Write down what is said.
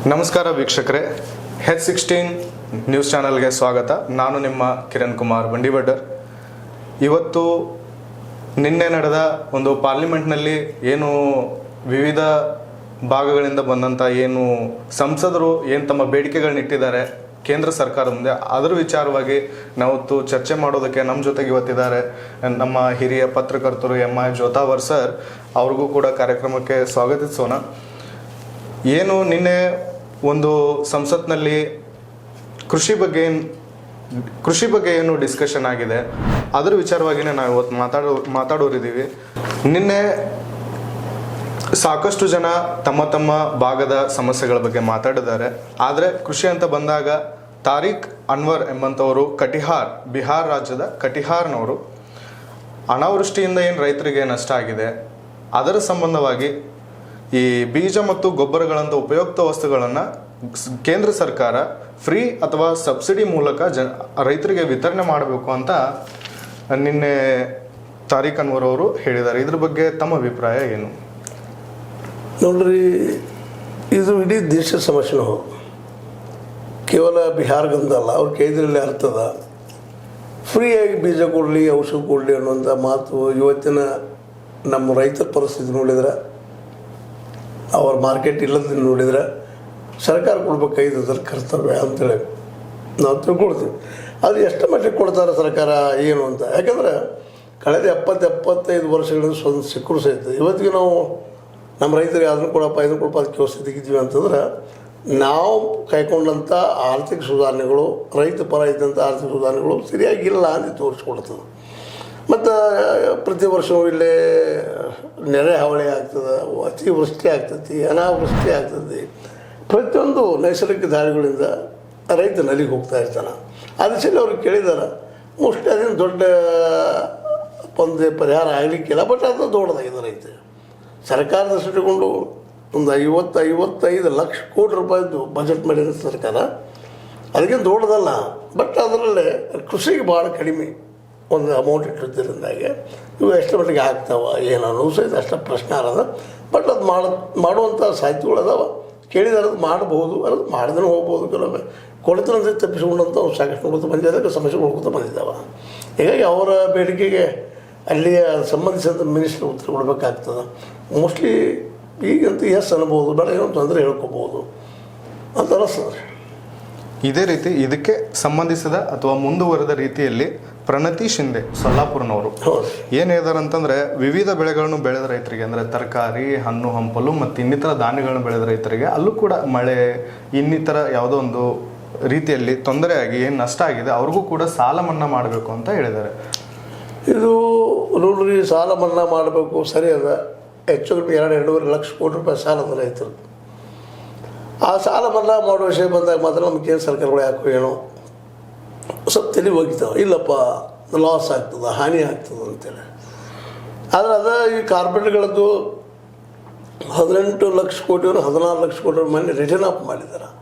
ನಮಸ್ಕಾರ ವೀಕ್ಷಕರೇ, H16 news ಚಾನೆಲ್ಗೆ ಸ್ವಾಗತ. ನಾನು ನಿಮ್ಮ ಕಿರಣ್ ಕುಮಾರ್ ಬಂಡಿವಡ್ಡರ್. ಇವತ್ತು ನಿನ್ನೆ ನಡೆದ ಒಂದು ಪಾರ್ಲಿಮೆಂಟ್ನಲ್ಲಿ ಏನು ವಿವಿಧ ಭಾಗಗಳಿಂದ ಬಂದಂಥ ಏನು ಸಂಸದರು ಏನು ತಮ್ಮ ಬೇಡಿಕೆಗಳನ್ನಿಟ್ಟಿದ್ದಾರೆ ಕೇಂದ್ರ ಸರ್ಕಾರ ಮುಂದೆ, ಅದರ ವಿಚಾರವಾಗಿ ನಾವತ್ತು ಚರ್ಚೆ ಮಾಡೋದಕ್ಕೆ ನಮ್ಮ ಜೊತೆಗೆ ಇವತ್ತಿದ್ದಾರೆ ನಮ್ಮ ಹಿರಿಯ ಪತ್ರಕರ್ತರು MI ಜೋತಾವರ್ ಸರ್. ಅವ್ರಿಗೂ ಕೂಡ ಕಾರ್ಯಕ್ರಮಕ್ಕೆ ಸ್ವಾಗತಿಸೋಣ. ಏನು ನಿನ್ನೆ ಒಂದು ಸಂಸತ್ನಲ್ಲಿ ಕೃಷಿ ಬಗ್ಗೆ ಏನು ಡಿಸ್ಕಷನ್ ಆಗಿದೆ ಅದರ ವಿಚಾರವಾಗಿಯೇ ನಾವು ಇವತ್ತು ಮಾತಾಡೋರಿದ್ದೀವಿ. ನಿನ್ನೆ ಸಾಕಷ್ಟು ಜನ ತಮ್ಮ ಭಾಗದ ಸಮಸ್ಯೆಗಳ ಬಗ್ಗೆ ಮಾತಾಡಿದ್ದಾರೆ. ಆದರೆ ಕೃಷಿ ಅಂತ ಬಂದಾಗ ತಾರಿಕ್ ಅನ್ವರ್ ಎಂಬಂಥವರು ಬಿಹಾರ್ ರಾಜ್ಯದ ಕಟಿಹಾರ್ನವರು ಅನಾವೃಷ್ಟಿಯಿಂದ ಏನು ರೈತರಿಗೆ ನಷ್ಟ ಆಗಿದೆ ಅದರ ಸಂಬಂಧವಾಗಿ ಈ ಬೀಜ ಮತ್ತು ಗೊಬ್ಬರಗಳಂಥ ಉಪಯುಕ್ತ ವಸ್ತುಗಳನ್ನು ಕೇಂದ್ರ ಸರ್ಕಾರ ಫ್ರೀ ಅಥವಾ ಸಬ್ಸಿಡಿ ಮೂಲಕ ರೈತರಿಗೆ ವಿತರಣೆ ಮಾಡಬೇಕು ಅಂತ ನಿನ್ನೆ ತಾರಿಕ್ ಅನ್ವರ್ ಅವರು ಹೇಳಿದ್ದಾರೆ. ಇದ್ರ ಬಗ್ಗೆ ತಮ್ಮ ಅಭಿಪ್ರಾಯ ಏನು? ನೋಡ್ರಿ, ಇದು ಇಡೀ ದೇಶದ ಸಮಸ್ಯೆನೂ ಹೌದು, ಕೇವಲ ಬಿಹಾರ್ಗಂದಲ್ಲ. ಅವ್ರ ಕೈದ್ರಲ್ಲಿ ಅರ್ಥದ ಫ್ರೀಯಾಗಿ ಬೀಜ ಕೊಡಲಿ, ಔಷಧ ಕೊಡಲಿ ಅನ್ನುವಂಥ ಮಾತು ಇವತ್ತಿನ ನಮ್ಮ ರೈತರ ಪರಿಸ್ಥಿತಿ ನೋಡಿದ್ರೆ, ಅವ್ರ ಮಾರ್ಕೆಟ್ ಇಲ್ಲದನ್ನು ನೋಡಿದ್ರೆ ಸರ್ಕಾರ ಕೊಡ್ಬೇಕಾಗಿದ್ದು ಅದರ ಕರ್ತವ್ಯ ಅಂತೇಳಿ ನಾವು ತಿಳ್ಕೊಳ್ತೀವಿ. ಅದು ಎಷ್ಟು ಮಟ್ಟಿಗೆ ಕೊಡ್ತಾರೆ ಸರ್ಕಾರ ಏನು ಅಂತ. ಯಾಕಂದ್ರೆ ಕಳೆದ 70-75 ವರ್ಷಗಳಿಂದ ಸ್ವಂತ ಸಿಕ್ಕರು ಸಹಿತ ಇವತ್ತಿಗೆ ನಾವು ನಮ್ಮ ರೈತರಿಗೆ ಅದನ್ನು ಕೊಡಪ್ಪ ಇದನ್ನು ಕೊಡಪ್ಪ ಅದಕ್ಕೆ ವ್ಯವಸ್ಥೆ ತೆಗಿತೀವಿ ಅಂತಂದ್ರೆ ನಾವು ಕೈಗೊಂಡಂಥ ಆರ್ಥಿಕ ಸುಧಾರಣೆಗಳು, ರೈತ ಪರ ಇದ್ದಂಥ ಆರ್ಥಿಕ ಸುಧಾರಣೆಗಳು ಸರಿಯಾಗಿಲ್ಲ ಅಂತ ತೋರಿಸ್ಕೊಡ್ತದೆ. ಮತ್ತು ಪ್ರತಿ ವರ್ಷವೂ ಇಲ್ಲೇ ನೆರೆ ಹಾವಳಿ ಆಗ್ತದೆ, ಅತಿವೃಷ್ಟಿ ಆಗ್ತೈತಿ, ಅನಾವೃಷ್ಟಿ ಆಗ್ತದೆ. ಪ್ರತಿಯೊಂದು ನೈಸರ್ಗಿಕ ದಾಳಿಗಳಿಂದ ರೈತ ನಲಿಗೆ ಹೋಗ್ತಾ ಇರ್ತಾನೆ. ಅದಕ್ಕೆ ಅವ್ರಿಗೆ ಕೇಳಿದಾರೆ, ಮೋಸ್ಟ್ಲಿ ಅದೇನು ದೊಡ್ಡ ಒಂದು ಪರಿಹಾರ ಆಗಲಿಕ್ಕಿಲ್ಲ, ಬಟ್ ಅದು ದೊಡ್ಡದಾಗಿದೆ. ರೈತ ಸರ್ಕಾರ ದೃಷ್ಟಿಕೊಂಡು ಒಂದು 50-55 ಲಕ್ಷ ಕೋಟಿ ರೂಪಾಯಿದ್ದು ಬಜೆಟ್ ಮಾಡಿದ ಸರ್ಕಾರ, ಅದಕ್ಕೇನು ದೊಡ್ಡದಲ್ಲ. ಬಟ್ ಅದರಲ್ಲೇ ಕೃಷಿಗೆ ಭಾಳ ಕಡಿಮೆ ಒಂದು ಅಮೌಂಟ್ ಇಟ್ಟಿದ್ದರಿಂದಾಗೆ ಇವು ಎಷ್ಟು ಮಟ್ಟಿಗೆ ಆಗ್ತಾವ ಏನು ಅನ್ನೋದು ಸಹಿತ ಅಷ್ಟು ಪ್ರಶ್ನೆ ಅದ. ಬಟ್ ಅದು ಮಾಡುವಂಥ ಸಾಧ್ಯತೆಗಳು ಅದಾವ. ಕೇಳಿದರೆ ಅದು ಮಾಡ್ಬೋದು, ಅದು ಮಾಡ್ದೇ ಹೋಗ್ಬೋದು. ಕೆಲವೊಮ್ಮೆ ಕೊಡ್ತಾನೆ ತಪ್ಪಿಸ್ಕೊಂಡಂಥ ಸಾಕಷ್ಟು ನೋಡ್ತಾ ಬಂದಿದ್ದಾಗ ಸಮಸ್ಯೆಗಳು ಹೋಗ್ತಾ ಬಂದಿದ್ದಾವೆ. ಹೀಗಾಗಿ ಅವರ ಬೇಡಿಕೆಗೆ ಅಲ್ಲಿಯ ಸಂಬಂಧಿಸಿದಂಥ ಮಿನಿಸ್ಟರ್ ಉತ್ತರ ಕೊಡಬೇಕಾಗ್ತದೆ. ಮೋಸ್ಟ್ಲಿ ಈಗಂತೂ ಎಸ್ ಅನ್ಬೋದು, ಬೇಡ ಏನೋ ತೊಂದರೆ ಹೇಳ್ಕೊಬೋದು ಅಂತ ಅನಿಸ್ತದೆ. ಇದೇ ರೀತಿ ಇದಕ್ಕೆ ಸಂಬಂಧಿಸಿದ ಅಥವಾ ಮುಂದುವರೆದ ರೀತಿಯಲ್ಲಿ ಪ್ರಣತಿ ಶಿಂದೆ ಸೊಲ್ಲಾಪುರನವರು ಏನು ಹೇಳಿದಾರೆ ಅಂತಂದರೆ, ವಿವಿಧ ಬೆಳೆಗಳನ್ನು ಬೆಳೆದ ರೈತರಿಗೆ ಅಂದರೆ ತರಕಾರಿ, ಹಣ್ಣು ಹಂಪಲು ಮತ್ತು ಇನ್ನಿತರ ಧಾನ್ಯಗಳನ್ನು ಬೆಳೆದ ರೈತರಿಗೆ ಅಲ್ಲೂ ಕೂಡ ಮಳೆ ಇನ್ನಿತರ ಯಾವುದೋ ಒಂದು ರೀತಿಯಲ್ಲಿ ತೊಂದರೆಯಾಗಿ ಏನು ನಷ್ಟ ಆಗಿದೆ ಅವ್ರಿಗೂ ಕೂಡ ಸಾಲ ಮನ್ನಾ ಮಾಡಬೇಕು ಅಂತ ಹೇಳಿದ್ದಾರೆ. ಇದು ನೋಡ್ರಿ, ಸಾಲ ಮನ್ನಾ ಮಾಡಬೇಕು ಸರಿ ಅದ. ಹೆಚ್ಚು ಕಡಿಮೆ 2-2.5 ಲಕ್ಷ ಕೋಟಿ ರೂಪಾಯಿ ಸಾಲ ಅದ ರೈತರು. ಆ ಸಾಲ ಮನ್ನಾ ಮಾಡೋ ವಿಷಯ ಬಂದಾಗ ಮಾತ್ರ ನಮ್ಮ ಕೇಂದ್ರ ಸರ್ಕಾರಗಳು ಯಾಕೋ ಏನೋ ಸ್ವಲ್ಪ ತಲೆ ಹೋಗಿತಾವೆ. ಇಲ್ಲಪ್ಪ ಲಾಸ್ ಆಗ್ತದೆ, ಹಾನಿ ಆಗ್ತದೆ ಅಂತೇಳಿ. ಆದರೆ ಅದ ಈ ಕಾರ್ಪೊರೇಟ್ಗಳದ್ದು 18 ಲಕ್ಷ ಕೋಟಿ 16 ಲಕ್ಷ ಕೋಟಿ ಮೊನ್ನೆ ರಿಟರ್ನ್ ಅಪ್ ಮಾಡಿದ್ದಾರೆ.